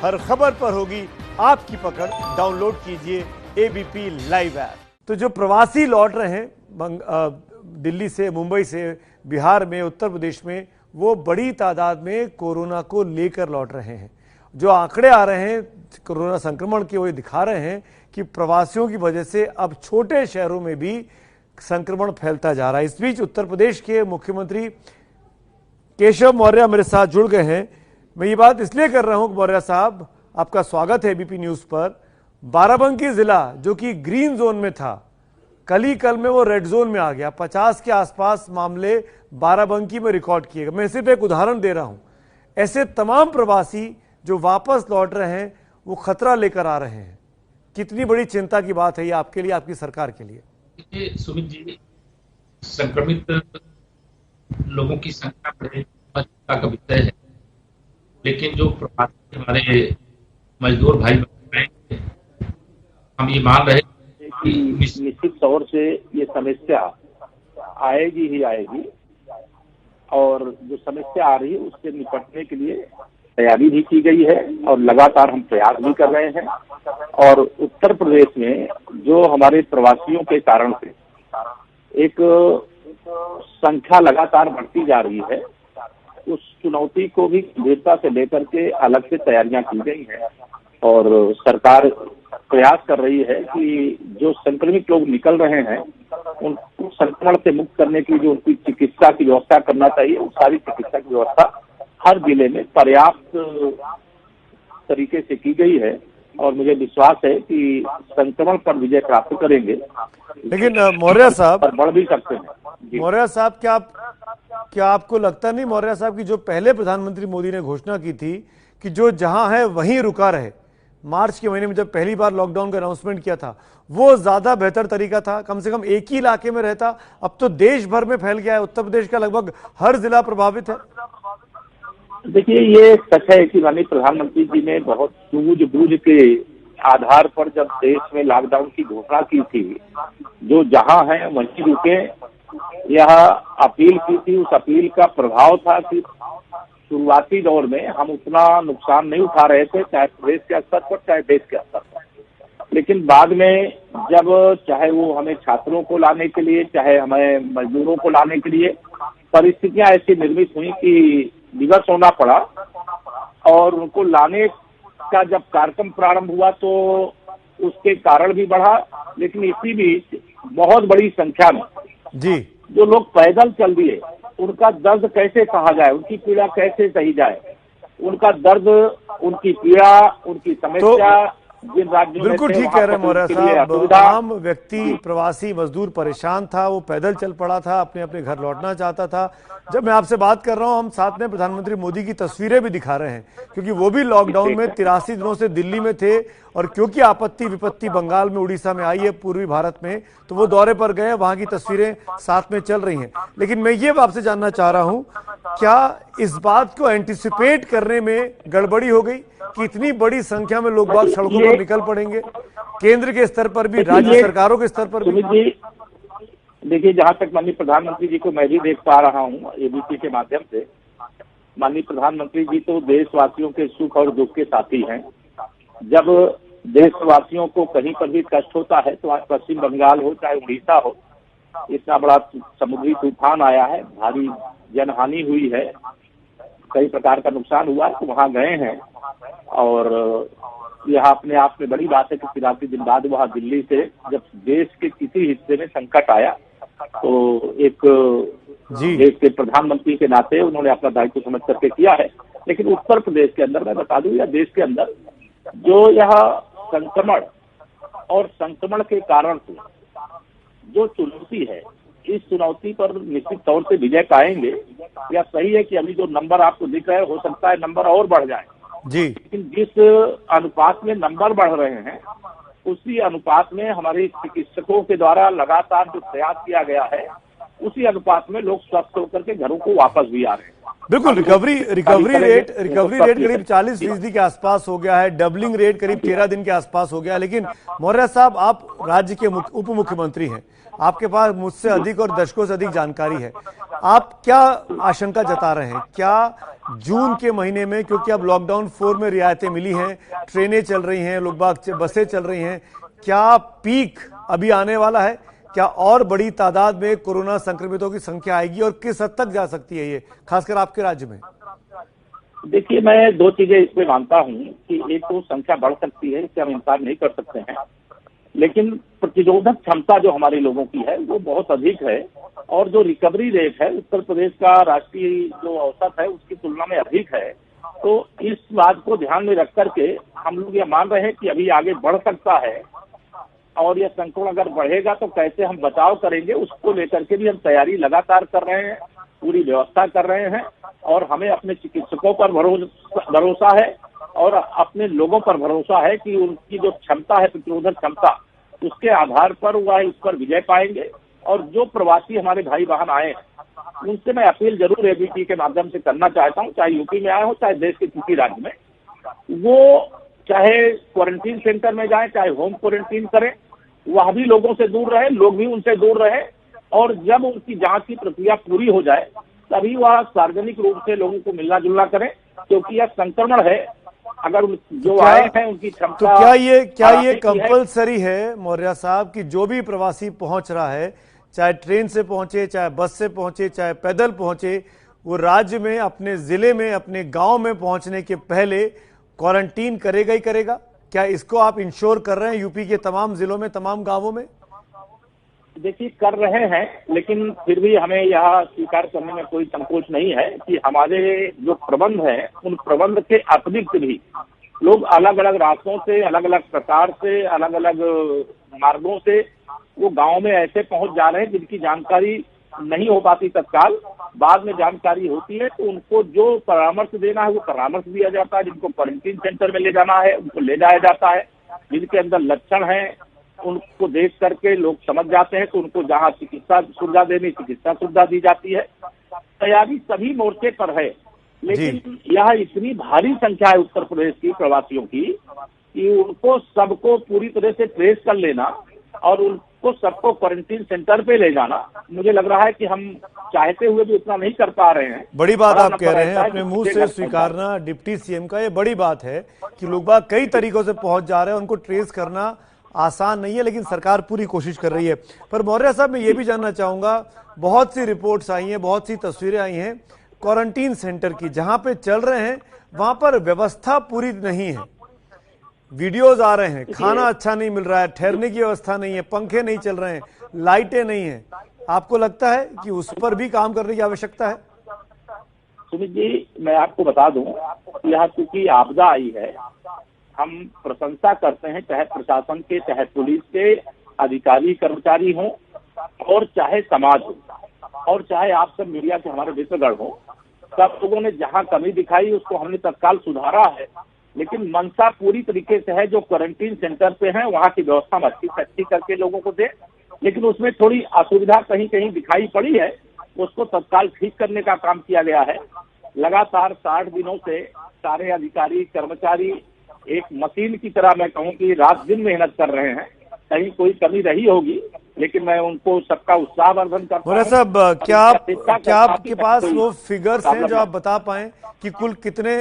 हर खबर पर होगी आपकी पकड़। डाउनलोड कीजिए एबीपी लाइव ऐप। तो जो प्रवासी लौट रहे हैं दिल्ली से, मुंबई से, बिहार में, उत्तर प्रदेश में, वो बड़ी तादाद में कोरोना को लेकर लौट रहे हैं। जो आंकड़े आ रहे हैं कोरोना संक्रमण के, वो दिखा रहे हैं कि प्रवासियों की वजह से अब छोटे शहरों में भी संक्रमण फैलता जा रहा है। इस बीच उत्तर प्रदेश के मुख्यमंत्री केशव मौर्य मेरे साथ जुड़ गए हैं। मैं ये बात इसलिए कर रहा हूं कि मौर्य साहब, आपका स्वागत है एबीपी न्यूज पर। बाराबंकी जिला जो कि ग्रीन जोन में था, कल में वो रेड जोन में आ गया। 50 के आसपास मामले बाराबंकी में रिकॉर्ड किए गए। मैं सिर्फ एक उदाहरण दे रहा हूं। ऐसे तमाम प्रवासी जो वापस लौट रहे हैं वो खतरा लेकर आ रहे हैं। कितनी बड़ी चिंता की बात है ये आपके लिए, आपकी सरकार के लिए। सुमित जी, संक्रमित लोगों की संख्या बढ़े चिंता का विषय है, लेकिन जो प्रवासी हमारे मजदूर भाई बहन, हम ये मान रहे हैं कि निश्चित तौर से ये समस्या आएगी ही आएगी, और जो समस्या आ रही है उससे निपटने के लिए तैयारी भी की गई है और लगातार हम प्रयास भी कर रहे हैं। और उत्तर प्रदेश में जो हमारे प्रवासियों के कारण से एक संख्या लगातार बढ़ती जा रही है, उस चुनौती को भी गंभीरता से लेकर के अलग से तैयारियां की गई हैं और सरकार प्रयास कर रही है कि जो संक्रमित लोग निकल रहे हैं उनको संक्रमण से मुक्त करने की जो उनकी चिकित्सा की व्यवस्था करना चाहिए, उस सारी चिकित्सा की व्यवस्था हर जिले में पर्याप्त तरीके से की गई है और मुझे विश्वास है कि संक्रमण पर विजय प्राप्त करेंगे। लेकिन मौर्य साहब, बढ़ भी सकते हैं। मौर्य साहब, क्या आपको लगता नहीं मौर्य साहब की जो पहले प्रधानमंत्री मोदी ने घोषणा की थी कि जो जहां है वहीं रुका रहे, मार्च के महीने में जब पहली बार लॉकडाउन का अनाउंसमेंट किया था, वो ज्यादा बेहतर तरीका था? कम से कम एक ही इलाके में रहता। अब तो देश भर में फैल गया है। उत्तर प्रदेश का लगभग हर जिला प्रभावित है। देखिए, ये सच है कि माननीय प्रधानमंत्री जी ने बहुत सूझबूझ के आधार पर जब देश में लॉकडाउन की घोषणा की थी, जो जहां है वहीं रुके, यह अपील की थी। उस अपील का प्रभाव था कि शुरुआती दौर में हम उतना नुकसान नहीं उठा रहे थे, चाहे प्रदेश के स्तर पर चाहे देश के स्तर पर। लेकिन बाद में जब चाहे वो हमें छात्रों को लाने के लिए, चाहे हमें मजदूरों को लाने के लिए परिस्थितियां ऐसी निर्मित हुई कि विवश होना पड़ा, और उनको लाने का जब कार्यक्रम प्रारंभ हुआ तो उसके कारण भी बढ़ा। लेकिन इसी बीच बहुत बड़ी संख्या में जी जो लोग पैदल चल दिए, उनका दर्द कैसे सहा जाए, उनकी पीड़ा कैसे सही जाए, उनका दर्द, उनकी पीड़ा, उनकी समस्या जिन राज्यों में बिल्कुल ठीक कह रहे हैं मौर्य साहब। आम व्यक्ति, प्रवासी मजदूर परेशान था, वो पैदल चल पड़ा था, अपने अपने घर लौटना चाहता था। जब मैं आपसे बात कर रहा हूं, हम साथ में प्रधानमंत्री मोदी की तस्वीरें भी दिखा रहे हैं, क्योंकि वो भी लॉकडाउन में 83 दिनों से दिल्ली में थे, और क्योंकि आपत्ति विपत्ति बंगाल में, उड़ीसा में आई है, पूर्वी भारत में, तो वो दौरे पर गए। वहां की तस्वीरें साथ में चल रही हैं। लेकिन मैं ये आपसे जानना चाह रहा हूं, क्या इस बात को एंटिसिपेट करने में गड़बड़ी हो गई कि इतनी बड़ी संख्या में लोग बाग सड़कों पर निकल पड़ेंगे, केंद्र के स्तर पर भी, राज्य सरकारों के स्तर पर भी? देखिए, जहां तक माननीय प्रधानमंत्री जी को मैं भी देख पा रहा हूं एबीपी के माध्यम से, माननीय प्रधानमंत्री जी तो देशवासियों के सुख और दुख के साथी हैं। जब देशवासियों को कहीं पर भी कष्ट होता है, तो आज पश्चिम बंगाल हो चाहे उड़ीसा हो, इतना बड़ा समुद्री तूफान आया है, भारी जनहानि हुई है, कई प्रकार का नुकसान हुआ है, तो वहां गए हैं। और यह अपने आप में बड़ी बात है कि 83 दिन बाद वहां दिल्ली से जब देश के किसी हिस्से में संकट आया, तो एक देश के प्रधानमंत्री के नाते उन्होंने अपना दायित्व समझ करके किया है। लेकिन उत्तर प्रदेश के अंदर, मैं बता दूं, या देश के अंदर जो यह संक्रमण और संक्रमण के कारण से जो चुनौती है, इस चुनौती पर निश्चित तौर से विजय पाएंगे। या सही है कि अभी जो नंबर आपको दिख रहे हैं, हो सकता है नंबर और बढ़ जाए जी, लेकिन जिस अनुपात में नंबर बढ़ रहे हैं, उसी अनुपात में हमारे चिकित्सकों के द्वारा लगातार जो प्रयास किया गया है, उसी अनुपात में लोग स्वस्थ होकर के घरों को वापस भी आ रहे हैं। बिल्कुल रिकवरी रेट करीब 40% के आसपास हो गया है, डबलिंग रेट करीब 13 दिन के आसपास हो गया है। लेकिन मौर्य साहब, आप राज्य के उप मुख्यमंत्री हैं, आपके पास मुझसे अधिक और दशकों से अधिक जानकारी है। आप क्या आशंका जता रहे हैं, क्या जून के महीने में, क्योंकि अब लॉकडाउन 4 में रियायतें मिली हैं, ट्रेनें चल रही हैं, लोग बाग बसें चल रही हैं, क्या पीक अभी आने वाला है? क्या और बड़ी तादाद में कोरोना संक्रमितों की संख्या आएगी और किस हद तक जा सकती है ये, खासकर आपके राज्य में? देखिए, मैं दो चीजें इसमें मानता हूँ कि एक तो संख्या बढ़ सकती है, इससे हम इंकार नहीं कर सकते हैं, लेकिन प्रतिरोधक क्षमता जो हमारे लोगों की है वो बहुत अधिक है, और जो रिकवरी रेट है उत्तर प्रदेश का राष्ट्रीय जो औसत है उसकी तुलना में अधिक है। तो इस बात को ध्यान में रख करके हम लोग ये मान रहे हैं कि अभी आगे बढ़ सकता है, और यह संक्रमण अगर बढ़ेगा तो कैसे हम बचाव करेंगे उसको लेकर के भी हम तैयारी लगातार कर रहे हैं, पूरी व्यवस्था कर रहे हैं, और हमें अपने चिकित्सकों पर भरोसा है और अपने लोगों पर भरोसा है कि उनकी जो क्षमता है, प्रतिरोधक क्षमता, उसके आधार पर वह इस पर विजय पाएंगे। और जो प्रवासी हमारे भाई बहन आए उनसे मैं अपील जरूर एबीपी के माध्यम से करना चाहता हूँ, चाहे यूपी में आए हो चाहे देश के किसी राज्य में, वो चाहे क्वारंटीन सेंटर में जाए चाहे होम क्वारंटीन करें, वह भी लोगों से दूर रहे, लोग भी उनसे दूर रहे, और जब उनकी जांच की प्रक्रिया पूरी हो जाए तभी वह सार्वजनिक रूप से लोगों को मिलना जुलना करें, क्योंकि यह संक्रमण है। अगर जो आए हैं उनकी क्षमता, तो क्या ये कंपलसरी है मौर्य साहब कि जो भी प्रवासी पहुंच रहा है, चाहे ट्रेन से पहुंचे, चाहे बस से पहुंचे, चाहे पैदल पहुंचे, वो राज्य में, अपने जिले में, अपने गांव में पहुंचने के पहले क्वारंटीन करेगा ही करेगा? क्या इसको आप इंश्योर कर रहे हैं यूपी के तमाम जिलों में, तमाम गांवों में? देखिए, कर रहे हैं, लेकिन फिर भी हमें यह स्वीकार करने में कोई संकोच नहीं है कि हमारे जो प्रबंध है उन प्रबंध के अतिरिक्त भी लोग अलग अलग रास्तों से, अलग अलग प्रकार से, अलग अलग मार्गों से वो गांव में ऐसे पहुंच जा रहे हैं जिनकी जानकारी नहीं हो पाती तत्काल, बाद में जानकारी होती है तो उनको जो परामर्श देना है वो परामर्श दिया जाता है। जिनको क्वारंटीन सेंटर में ले जाना है उनको ले जाया जाता है, जिनके अंदर लक्षण हैं उनको देख करके लोग समझ जाते हैं तो उनको जहां चिकित्सा सुविधा देनी चिकित्सा सुविधा दी जाती है। तैयारी सभी मोर्चे पर है, लेकिन यह इतनी भारी संख्या है उत्तर प्रदेश की प्रवासियों की कि उनको सबको पूरी तरह से ट्रेस कर लेना और उनको सबको क्वारंटीन सेंटर पे ले जाना, मुझे लग रहा है कि हम चाहते हुए भी उतना नहीं कर पा रहे हैं। बड़ी बात आप कह रहे हैं, अपने मुंह से स्वीकारना डिप्टी सीएम का, ये बड़ी बात है कि लोग बाग कई तरीकों से पहुंच जा रहे हैं, उनको ट्रेस करना आसान नहीं है, लेकिन सरकार पूरी कोशिश कर रही है। पर मौर्य साहब, मैं ये भी जानना चाहूंगा, बहुत सी रिपोर्ट्स आई हैं, बहुत सी तस्वीरें आई हैं क्वारंटीन सेंटर की, जहां पे चल रहे हैं वहां पर व्यवस्था पूरी नहीं है, वीडियोज आ रहे हैं, खाना अच्छा नहीं मिल रहा है, ठहरने की व्यवस्था नहीं है, पंखे नहीं चल रहे हैं, लाइटें नहीं है। आपको लगता है कि उस पर भी काम करने की आवश्यकता है? सुमित जी, मैं आपको बता दूं, यह चूंकि आपदा आई है, हम प्रशंसा करते हैं, चाहे प्रशासन के, चाहे पुलिस के अधिकारी कर्मचारी हों और चाहे समाज हो और चाहे आप सब मीडिया के हमारे मित्रगण हो, सब लोगों ने जहां कमी दिखाई उसको हमने तत्काल सुधारा है। लेकिन मंशा पूरी तरीके से है, जो क्वारंटीन सेंटर पे है वहां की व्यवस्था हम अच्छी से अच्छी करके लोगों को दे, लेकिन उसमें थोड़ी असुविधा कहीं कहीं दिखाई पड़ी है, उसको तत्काल ठीक करने का काम किया गया है। लगातार 60 दिनों से सारे अधिकारी कर्मचारी एक मशीन की तरह, मैं कहूँ कि रात दिन मेहनत कर रहे हैं। कहीं कोई कमी रही होगी, लेकिन मैं उनको सबका उत्साहवर्धन करता हूं। साहब, क्या आपके पास वो फिगर्स हैं जो आप बता पाएं कि कुल कितने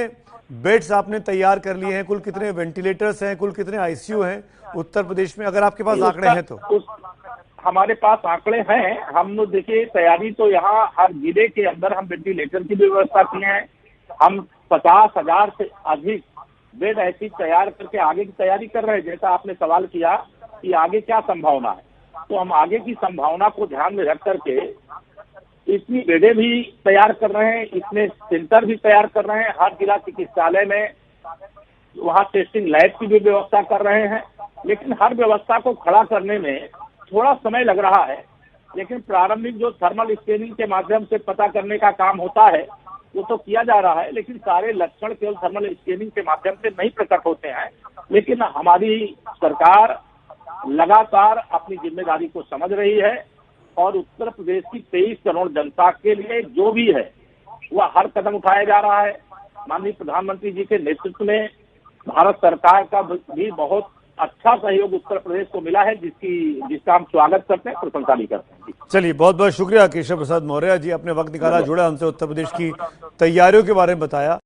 बेड्स आपने तैयार कर लिए हैं, कुल कितने वेंटिलेटर्स हैं, कुल कितने आईसीयू हैं उत्तर प्रदेश में, अगर आपके पास आंकड़े हैं तो? हमारे पास आंकड़े हैं। हम देखिए, तैयारी तो यहाँ हर जिले के अंदर हम वेंटिलेटर की व्यवस्था किए हैं। हम 50,000 से अधिक बेड ऐसी तैयार करके आगे की तैयारी कर रहे हैं। जैसा आपने सवाल किया कि आगे क्या संभावना है, तो हम आगे की संभावना को ध्यान में रख करके इतनी बेडें भी तैयार कर रहे हैं, इतने सेंटर भी तैयार कर रहे हैं। हर जिला चिकित्सालय में वहाँ टेस्टिंग लैब की भी व्यवस्था कर रहे हैं। लेकिन हर व्यवस्था को खड़ा करने में थोड़ा समय लग रहा है, लेकिन प्रारंभिक जो थर्मल स्कैनिंग के माध्यम से पता करने का काम होता है वो तो किया जा रहा है, लेकिन सारे लक्षण केवल थर्मल स्कैनिंग के माध्यम से नहीं प्रकट होते हैं। लेकिन हमारी सरकार लगातार अपनी जिम्मेदारी को समझ रही है और उत्तर प्रदेश की 23 करोड़ जनता के लिए जो भी है वह हर कदम उठाया जा रहा है। माननीय प्रधानमंत्री जी के नेतृत्व में भारत सरकार का भी बहुत अच्छा सहयोग उत्तर प्रदेश को मिला है, जिसका हम स्वागत करते हैं, प्रशंसा भी करते हैं। चलिए, बहुत बहुत शुक्रिया केशव प्रसाद मौर्य जी, अपने वक्त निकाला, जुड़ा हमसे, उत्तर प्रदेश की तैयारियों के बारे में बताया।